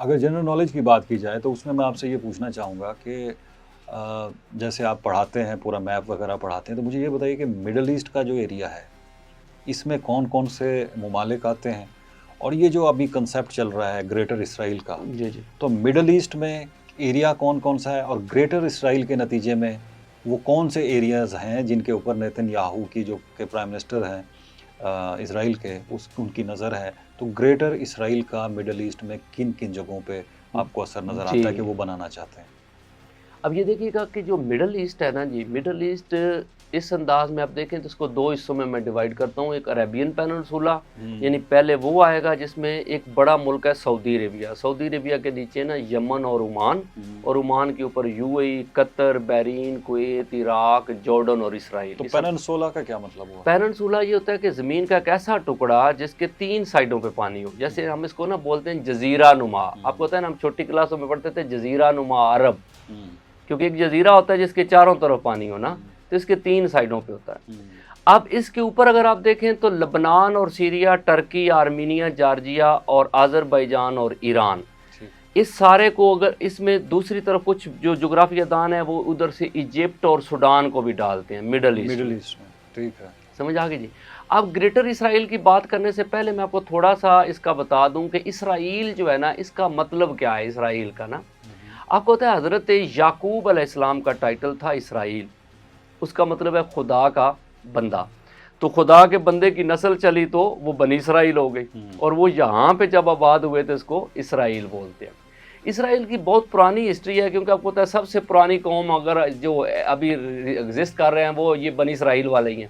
اگر general knowledge کی بات کی جائے تو اس میں میں آپ سے یہ پوچھنا چاہوں گا کہ جیسے آپ پڑھاتے ہیں، پورا میپ وغیرہ پڑھاتے ہیں، تو مجھے یہ بتائیے کہ مڈل ایسٹ کا جو ایریا ہے اس میں کون کون سے ممالک آتے ہیں، اور یہ جو ابھی کنسیپٹ چل رہا ہے گریٹر اسرائیل کا، جی جی تو مڈل ایسٹ میں ایریا کون کون سا ہے، اور گریٹر اسرائیل کے نتیجے میں وہ کون سے ایریاز ہیں جن کے اوپر نیتن یاہو کی جو کہ پرائم منسٹر ہیں اسرائیل کے، ان کی نظر ہے، تو گریٹر اسرائیل کا مڈل ایسٹ میں کن کن جگہوں پہ آپ کو اثر نظر آتا ہے کہ جی، وہ بنانا چاہتے ہیں؟ اب یہ دیکھیے گا کہ جو مڈل ایسٹ ہے نا جی، مڈل ایسٹ اس انداز میں آپ دیکھیں تو اس کو دو حصوں میں ڈیوائیڈ کرتا ہوں. ایک عربین پیننسولا، یعنی پہلے وہ آئے گا جس میں ایک بڑا ملک ہے سعودی عربیہ. سعودی عربیہ کے نیچے نا یمن اور عمان، اور عمان کے اوپر you a E, Qatar, Bahrain, Kuwait, Iraq, Jordan اور اسرائیل. تو پیننسولا کا کیا مطلب ہوا؟ پیننسولا یہ ہوتا ہے کہ زمین کا ایک ایسا ٹکڑا جس کے 3 سائڈوں پہ پانی ہو. جیسے ہم اس کو نا بولتے ہیں جزیرہ نما. آپ کو پتہ ہے نا، ہم چھوٹی کلاسوں میں پڑھتے تھے جزیرہ نما عرب، کیونکہ ایک جزیرہ ہوتا ہے جس کے چاروں طرف پانی ہونا، تو اس کے 3 سائڈوں پہ ہوتا ہے. اب اس کے اوپر اگر آپ دیکھیں تو لبنان اور سیریا، ٹرکی، آرمینیا، جارجیا اور آذربائیجان اور ایران، اس سارے کو اگر اس میں دوسری طرف کچھ جو جغرافیہ دان ہے وہ ادھر سے ایجپٹ اور سوڈان کو بھی ڈالتے ہیں مڈل ایسٹ میں. ٹھیک ہے، سمجھ آ گئی جی. اب گریٹر اسرائیل کی بات کرنے سے پہلے میں آپ کو تھوڑا سا اس کا بتا دوں کہ اسرائیل جو ہے نا، اس کا مطلب کیا ہے اسرائیل کا نا. آپ کو پتہ ہے حضرت یعقوب علیہ السلام کا ٹائٹل تھا اسرائیل. اس کا مطلب ہے خدا کا بندہ. تو خدا کے بندے کی نسل چلی تو وہ بنی اسرائیل ہو گئی، اور وہ یہاں پہ جب آباد ہوئے تو اس کو اسرائیل بولتے ہیں. اسرائیل کی بہت پرانی ہسٹری ہے، کیونکہ آپ کو پتہ ہے سب سے پرانی قوم اگر جو ابھی ایگزسٹ کر رہے ہیں وہ یہ بنی اسرائیل والے ہی ہیں.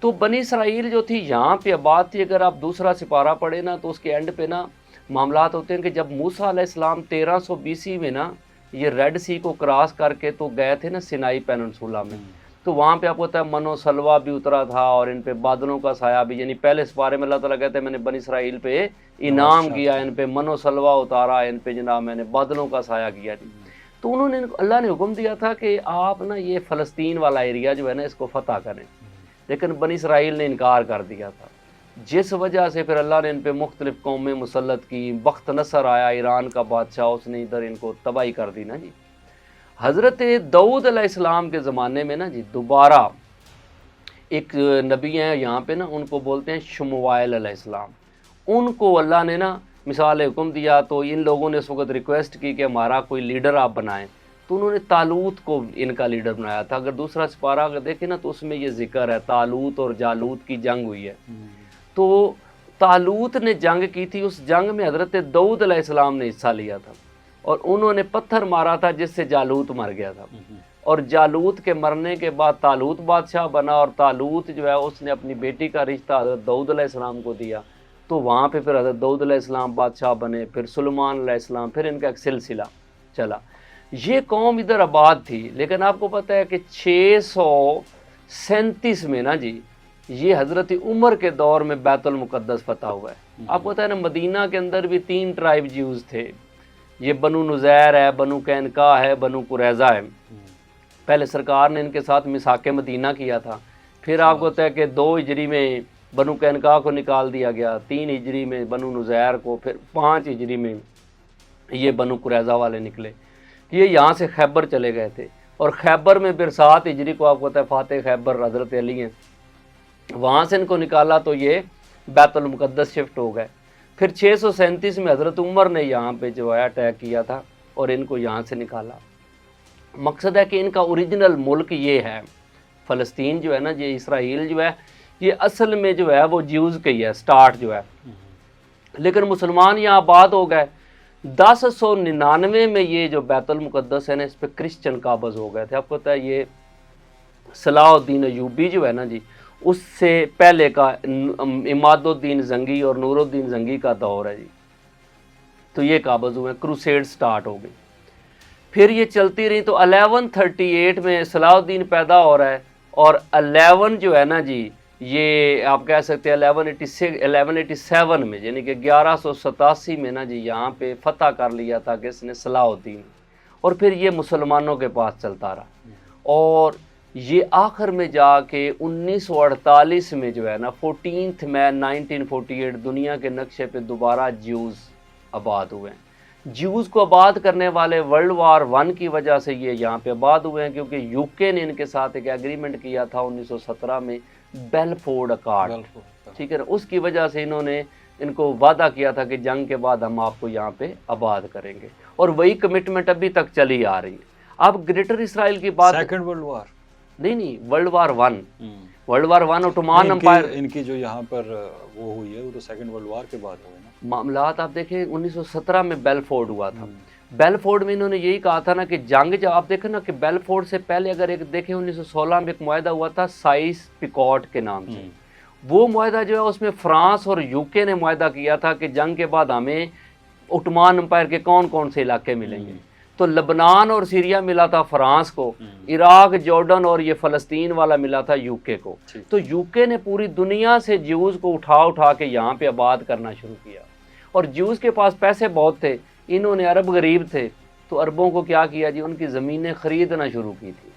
تو بنی اسرائیل جو تھی یہاں پہ آباد تھی. اگر آپ دوسرا سپارہ پڑھیں نا تو اس کے اینڈ پہ نا معاملات ہوتے ہیں کہ جب موسیٰ علیہ السلام 1300 BC میں نا یہ ریڈ سی کو کراس کر کے تو گئے تھے نا سینائی پیننسولا میں، تو وہاں پہ آپ کو پتہ ہے من و سلوہ بھی اترا تھا، اور ان پہ بادلوں کا سایہ بھی. یعنی پہلے سپارے میں اللہ تعالیٰ کہتے ہیں میں نے بنی اسرائیل پہ انعام کیا، ان پہ من و سلوہ اتارا، ان پہ جناب میں نے بادلوں کا سایہ کیا. تو انہوں نے، اللہ نے حکم دیا تھا کہ آپ نا یہ فلسطین والا ایریا جو ہے نا اس کو فتح کریں، لیکن بنی اسرائیل نے انکار کر دیا تھا، جس وجہ سے پھر اللہ نے ان پہ مختلف قومیں مسلط کی. بخت نصر آیا ایران کا بادشاہ، اس نے ادھر ان کو تباہی کر دی نا جی. حضرت داؤد علیہ السلام کے زمانے میں نا جی دوبارہ ایک نبی ہیں یہاں پہ نا، ان کو بولتے ہیں شموائل علیہ السلام. ان کو اللہ نے نا مثال حکم دیا، تو ان لوگوں نے اس وقت ریکویسٹ کی کہ ہمارا کوئی لیڈر آپ بنائیں. تو انہوں نے طالوت کو ان کا لیڈر بنایا تھا. اگر دوسرا سپارہ اگر دیکھیں نا تو اس میں یہ ذکر ہے طالوت اور جالوت کی جنگ ہوئی ہے. تو طالوت نے جنگ کی تھی، اس جنگ میں حضرت داؤد علیہ السلام نے حصہ لیا تھا، اور انہوں نے پتھر مارا تھا جس سے جالوت مر گیا تھا. اور جالوت کے مرنے کے بعد طالوت بادشاہ بنا، اور طالوت جو ہے اس نے اپنی بیٹی کا رشتہ حضرت داؤد علیہ السلام کو دیا. تو وہاں پہ پھر حضرت داؤد علیہ السلام بادشاہ بنے، پھر سلیمان علیہ السلام، پھر ان کا ایک سلسلہ چلا. یہ قوم ادھر آباد تھی، لیکن آپ کو پتہ ہے کہ 637 میں نا جی یہ حضرت عمر کے دور میں بیت المقدس فتح ہوا ہے. آپ کو پتہ ہے نا مدینہ کے اندر بھی 3 ٹرائب جیوز تھے. یہ بنو نذیر ہے، بنو قینقاع ہے، بنو قریظہ ہے. پہلے سرکار نے ان کے ساتھ میثاق مدینہ کیا تھا. پھر آپ کو پتہ ہے کہ 2 ہجری میں بنو قینقاع کو نکال دیا گیا، 3 ہجری میں بنو نذیر کو، پھر 5 ہجری میں یہ بنو قریظہ والے نکلے. یہ یہاں سے خیبر چلے گئے تھے، اور خیبر میں پھر 7 ہجری کو آپ کو پتہ ہے فاتح خیبر حضرت علی ہیں، وہاں سے ان کو نکالا تو یہ بیت المقدس شفٹ ہو گئے. پھر 637 میں حضرت عمر نے یہاں پہ جو ہے اٹیک کیا تھا اور ان کو یہاں سے نکالا. مقصد ہے کہ ان کا اوریجنل ملک یہ ہے فلسطین جو ہے نا، یہ اسرائیل جو ہے یہ اصل میں جو ہے وہ جیوز کا ہی ہے سٹارٹ جو ہے، لیکن مسلمان یہاں آباد ہو گئے. 1099 میں یہ جو بیت المقدس ہے نا اس پہ کرسچن قابض ہو گئے تھے. آپ کو پتہ ہے یہ صلاح الدین ایوبی جو ہے نا جی، اس سے پہلے کا عماد الدین زنگی اور نور الدین زنگی کا دور ہے جی. تو یہ قابض ہوئے، کروسیڈ سٹارٹ ہو گئی. پھر یہ چلتی رہی تو 1138 میں صلاح الدین پیدا ہو رہا ہے، اور 11 جو ہے نا جی یہ آپ کہہ سکتے ہیں 1187 میں، یعنی کہ 1187 میں نا جی یہاں پہ فتح کر لیا تھا کہ اس نے صلاح الدین. اور پھر یہ مسلمانوں کے پاس چلتا رہا، اور یہ آخر میں جا کے 1948 میں جو ہے نا 14 مئی 1948 دنیا کے نقشے پہ دوبارہ جیوز آباد ہوئے ہیں. جیوز کو آباد کرنے والے ورلڈ وار 1 کی وجہ سے یہ یہاں پہ آباد ہوئے ہیں، کیونکہ یو کے نے ان کے ساتھ ایک ایگریمنٹ کیا تھا 1917 میں، بیلفورڈ اکارڈ، ٹھیک ہے نا، اس کی وجہ سے انہوں نے ان کو وعدہ کیا تھا کہ جنگ کے بعد ہم آپ کو یہاں پہ آباد کریں گے، اور وہی کمٹمنٹ ابھی تک چلی آ رہی ہے۔ اب گریٹر اسرائیل کی بات، سیکنڈ ورلڈ وار، نہیں world war 1، world war 1 Ottoman empire, ان کی جو یہاں پر وہ ہوئی ہے وہ تو سیکنڈ ورلڈ وار کے بعد ہوئے نا معاملات آپ دیکھیں 1917 میں بیلفورڈ ہوا تھا۔ بیلفورڈ میں انہوں نے یہی کہا تھا نا کہ جنگ، جب آپ دیکھیں نا کہ بیلفورڈ سے پہلے اگر ایک دیکھیں 1916 میں ایک معاہدہ ہوا تھا سائس پیکاٹ کے نام سے، وہ معاہدہ جو ہے اس میں فرانس اور یو کے نے معاہدہ کیا تھا کہ جنگ کے بعد ہمیں اوٹومان امپائر کے کون کون سے علاقے ملیں گے، تو لبنان اور سیریا ملا تھا فرانس کو، عراق، جارڈن اور یہ فلسطین والا ملا تھا یو کے کو۔ تو یو کے نے پوری دنیا سے جیوز کو اٹھا کے یہاں پہ آباد کرنا شروع کیا، اور جیوز کے پاس پیسے بہت تھے، انہوں نے، عرب غریب تھے تو عربوں کو کیا کیا جی، ان کی زمینیں خریدنا شروع کی تھی،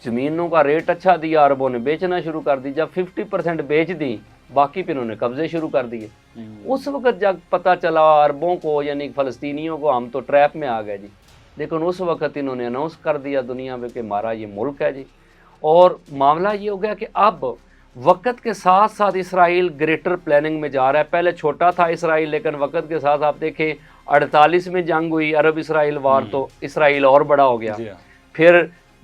زمینوں کا ریٹ اچھا دیا، عربوں نے بیچنا شروع کر دی، جب 50% بیچ دی باقی پہ انہوں نے قبضے شروع کر دیے۔ اس وقت جب پتہ چلا عربوں کو یعنی فلسطینیوں کو ہم تو ٹریپ میں آ گئے جی، لیکن اس وقت انہوں نے اناؤنس کر دیا دنیا میں کہ ہمارا یہ ملک ہے جی، اور معاملہ یہ ہو گیا کہ اب وقت کے ساتھ ساتھ اسرائیل گریٹر پلاننگ میں جا رہا ہے۔ پہلے چھوٹا تھا اسرائیل، لیکن وقت کے ساتھ آپ دیکھیں 48 میں جنگ ہوئی عرب اسرائیل وار، تو اسرائیل اور بڑا ہو گیا۔ پھر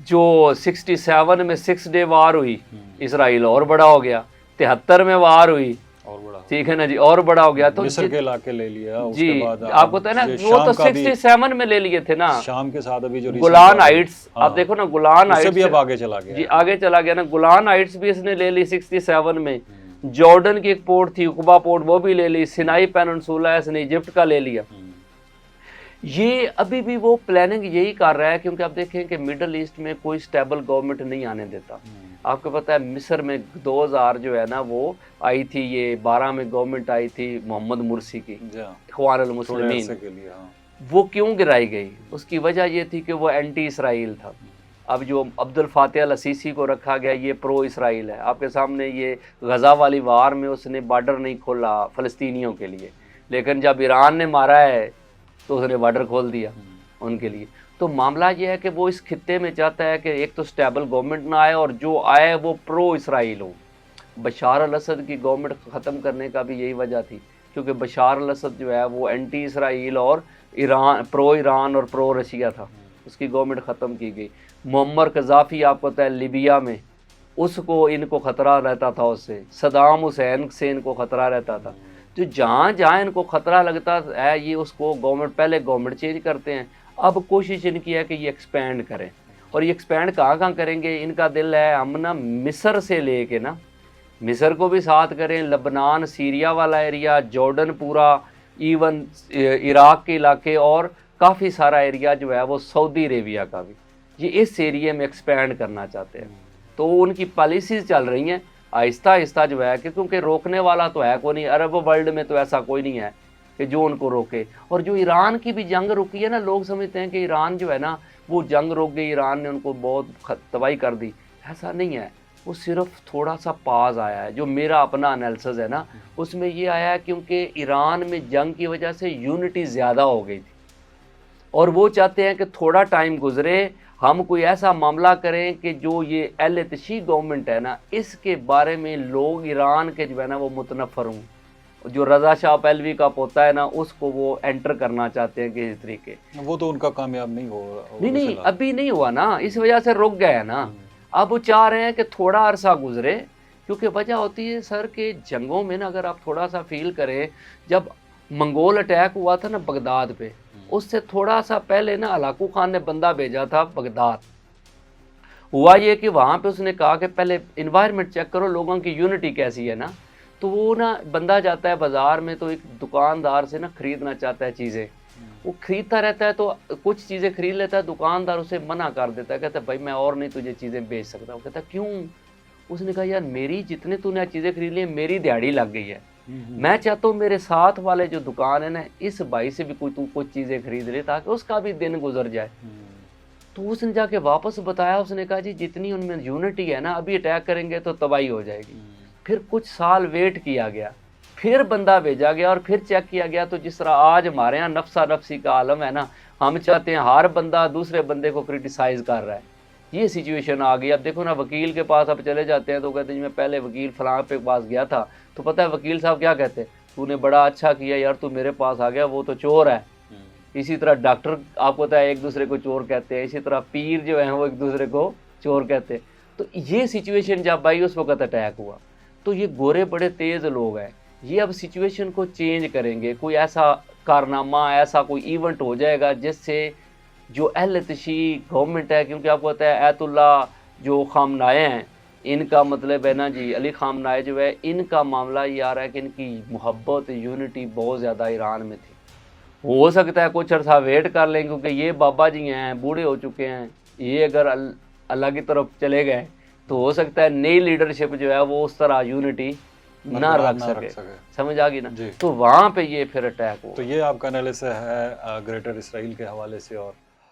جو 67 میں 6 ڈے وار ہوئی، اسرائیل اور بڑا ہو گیا۔ 73 میں وار ہوئی، اور بڑا، ٹھیک ہے نا جی، اور بڑا ہو گیا۔ تو مصر کے علاقے لے لیا، اس جی کے بعد آپ کو پتہ ہے نا وہ تو 67 میں لے لیے تھے نا، شام کے ساتھ ابھی جو گولان ہائٹس، آپ دیکھو نا گولان ہائٹس بھی اب آگے چلا گیا، جی آگے چلا گیا نا، گولان ہائٹس بھی اس نے لے لی 67 میں، جارڈن کی ایک پورٹ تھی عقبہ پورٹ، وہ بھی لے لی، سینائی پیننسولا اس نے ایجپٹ کا لے لیا۔ یہ ابھی بھی وہ پلاننگ یہی کر رہا ہے، کیونکہ آپ دیکھیں کہ مڈل ایسٹ میں کوئی سٹیبل گورنمنٹ نہیں آنے دیتا۔ آپ کو پتہ ہے مصر میں 2000 جو ہے نا وہ آئی تھی، یہ 12 میں گورنمنٹ آئی تھی محمد مرسی کی، اخوان المسلمین، وہ کیوں گرائی گئی؟ اس کی وجہ یہ تھی کہ وہ اینٹی اسرائیل تھا۔ اب جو عبد الفاتح السیسی کو رکھا گیا، یہ پرو اسرائیل ہے۔ آپ کے سامنے یہ غزہ والی وار میں اس نے بارڈر نہیں کھولا فلسطینیوں کے لیے، لیکن جب ایران نے مارا ہے تو اس نے بارڈر کھول دیا ان کے لیے۔ تو معاملہ یہ ہے کہ وہ اس خطے میں چاہتا ہے کہ ایک تو سٹیبل گورنمنٹ نہ آئے، اور جو آئے وہ پرو اسرائیل ہو۔ بشار الاسد کی گورنمنٹ ختم کرنے کا بھی یہی وجہ تھی، کیونکہ بشار الاسد جو ہے وہ اینٹی اسرائیل اور پرو ایران اور پرو رشیا تھا، اس کی گورنمنٹ ختم کی گئی۔ معمر قذافی آپ کو پتہ ہے لیبیا میں، اس کو ان کو خطرہ رہتا تھا، اس سے صدام حسین سے ان کو خطرہ رہتا تھا۔ تو جہاں جہاں ان کو خطرہ لگتا ہے یہ اس کو گورنمنٹ، پہلے گورنمنٹ چینج کرتے ہیں، اب کوشش ان کی ہے کہ یہ ایکسپینڈ کریں، اور یہ ایکسپینڈ کہاں کریں گے؟ ان کا دل ہے ہم نا مصر سے لے کے نا، مصر کو بھی ساتھ کریں، لبنان، سیریا والا ایریا، جارڈن پورا، ایون عراق کے علاقے، اور کافی سارا ایریا جو ہے وہ سعودی عربیہ کا بھی، یہ اس ایریے میں ایکسپینڈ کرنا چاہتے ہیں۔ تو ان کی پالیسیز چل رہی ہیں آہستہ آہستہ جو ہے کہ کیونکہ روکنے والا تو ہے کوئی نہیں، عرب ورلڈ میں تو ایسا کوئی نہیں ہے کہ جو ان کو روکے۔ اور جو ایران کی بھی جنگ رکی ہے نا، لوگ سمجھتے ہیں کہ ایران جو ہے نا وہ جنگ روک گئی، ایران نے ان کو بہت تباہی کر دی، ایسا نہیں ہے، وہ صرف تھوڑا سا پاز آیا ہے۔ جو میرا اپنا انالیسز ہے نا اس میں یہ آیا ہے کیونکہ ایران میں جنگ کی وجہ سے یونٹی زیادہ ہو گئی تھی، اور وہ چاہتے ہیں کہ تھوڑا ٹائم گزرے، ہم کوئی ایسا معاملہ کریں کہ جو یہ اہل تشیع گورنمنٹ ہے نا اس کے بارے میں لوگ ایران کے جو ہے نا وہ متنفر ہوں۔ جو رضا شاہ پہلوی کا پوتا ہے نا اس کو وہ انٹر کرنا چاہتے ہیں کسی طریقے، وہ تو ان کا کامیاب نہیں ہوا، نہیں ابھی نہیں ہوا نا، اس وجہ سے رک گئے ہیں نا۔ اب وہ چاہ رہے ہیں کہ تھوڑا عرصہ گزرے، کیونکہ وجہ ہوتی ہے سر کہ جنگوں میں نا اگر آپ تھوڑا سا فیل کریں، جب منگول اٹیک ہوا تھا نا بغداد پہ، اس سے تھوڑا سا پہلے نا ہلاکو خان نے بندہ بھیجا تھا بغداد۔ ہوا یہ کہ وہاں پہ اس نے کہا کہ پہلے انوائرمنٹ چیک کرو، لوگوں کی یونٹی کیسی ہے نا۔ تو وہ نا بندہ جاتا ہے بازار میں تو ایک دکاندار سے نا خریدنا چاہتا ہے چیزیں، وہ خریدتا رہتا ہے تو کچھ چیزیں خرید لیتا ہے، دکاندار اسے منع کر دیتا ہے، کہتا ہے بھائی میں اور نہیں تجھے چیزیں بیچ سکتا۔ وہ کہتا ہے کیوں؟ اس نے کہا یار میری جتنے تو نے چیزیں خرید لی میری دیہڑی لگ گئی ہے، میں چاہتا ہوں میرے ساتھ والے جو دکان ہے نا اس بھائی سے بھی کوئی تو کچھ چیزیں خرید لے تاکہ اس کا بھی دن گزر جائے۔ تو اس نے جا کے واپس بتایا، اس نے کہا جی جتنی ان میں یونٹی ہے نا ابھی اٹیک کریں گے تو تباہی ہو جائے گی۔ پھر کچھ سال ویٹ کیا گیا، پھر بندہ بھیجا گیا اور پھر چیک کیا گیا، تو جس طرح آج ہمارے یہاں نفسا نفسی کا عالم ہے نا، ہم چاہتے ہیں ہر بندہ دوسرے بندے کو کرٹیسائز کر رہا ہے، یہ سچویشن آ گئی۔ اب دیکھو نا، وکیل کے پاس اب چلے جاتے ہیں تو کہتے ہیں جی میں پہلے وکیل فلاں پہ پاس گیا تھا، تو پتہ ہے وکیل صاحب کیا کہتے ہیں، تو نے بڑا اچھا کیا یار، تو میرے پاس آ گیا، وہ تو چور ہے۔ اسی طرح ڈاکٹر آپ کو پتہ ہے ایک دوسرے کو چور کہتے ہیں، اسی طرح پیر جو ہیں وہ ایک دوسرے کو چور کہتے ہیں۔ تو یہ سچویشن جب آئی اس وقت اٹیک ہوا، تو یہ گورے بڑے تیز لوگ ہیں، یہ اب سچویشن کو چینج کریں گے، کوئی ایسا کارنامہ، ایسا کوئی ایونٹ ہو جائے گا جس سے جو اہل تشیع گورنمنٹ ہے، کیونکہ آپ کو پتہ ہے ایت اللہ جو خامنائے ہیں، ان کا مطلب ہے نا جی، علی خامنائے جو ہے، ان کا معاملہ یہ آ رہا ہے کہ ان کی محبت یونٹی بہت زیادہ ایران میں تھی۔ ہو سکتا ہے کچھ عرصہ ویٹ کر لیں، کیونکہ یہ بابا جی ہیں، بوڑھے ہو چکے ہیں، یہ اگر اللہ کی طرف چلے گئے تو ہو سکتا ہے نئی لیڈرشپ جو ہے وہ اس طرح یونٹی نہ رکھ سکے، سمجھ آ گئی نا؟ جی۔ تو وہاں پہ یہ پھر اٹیک ہو۔ تو یہ آپ کا انالیسس ہے گریٹر اسرائیل کے حوالے سے اور